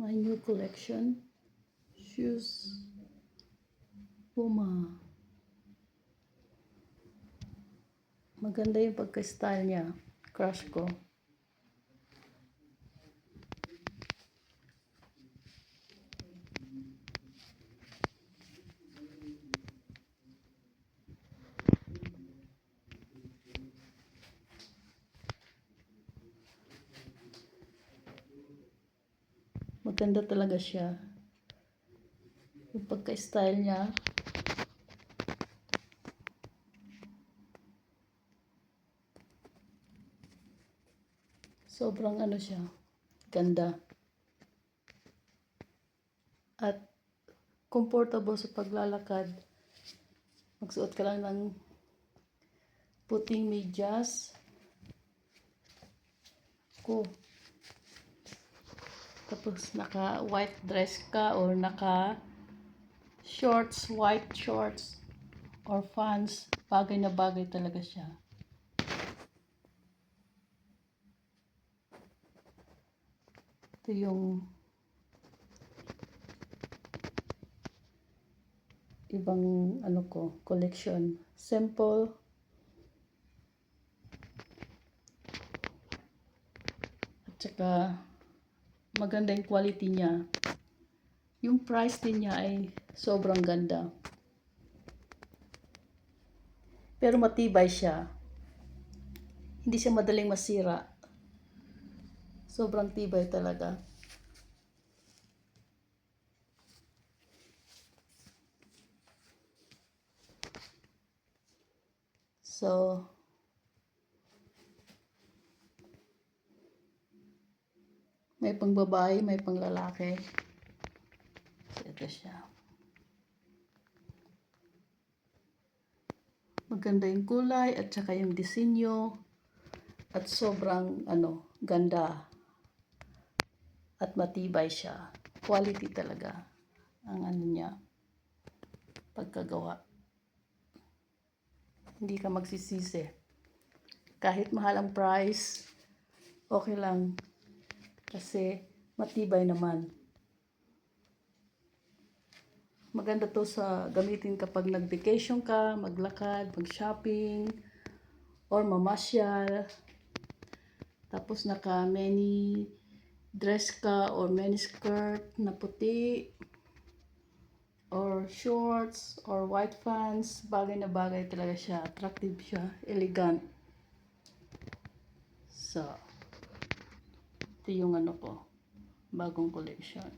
My new collection. Shoes. Puma. Maganda yung pagka-style niya. Crush ko. Maganda talaga siya. Yung pagka-style niya. Sobrang ano siya. Ganda. At comfortable sa paglalakad. Magsuot ka lang ng puting medyas. Tapos naka white dress ka or naka shorts, white shorts or pants. Bagay na bagay talaga siya. Ito yung ibang ano ko, collection. Simple. At saka maganda yung quality niya. Yung price din niya ay sobrang ganda. Pero matibay siya. Hindi siya madaling masira. Sobrang tibay talaga. So, may pang babae, may pang lalaki. So, ito siya. Maganda yung kulay at saka yung disenyo. At sobrang ganda. At matibay siya. Quality talaga ang niya. Pagkagawa. Hindi ka magsisisi. Kahit mahal ang price, okay lang. Kasi matibay naman. Maganda to sa gamitin kapag nag-vacation ka, maglakad, mag-shopping, or mamasyal. Tapos naka-mini dress ka or mini skirt na puti. Or shorts or white pants. Bagay na bagay talaga siya. Attractive siya. Elegant. So, ito yung ko. Bagong collection.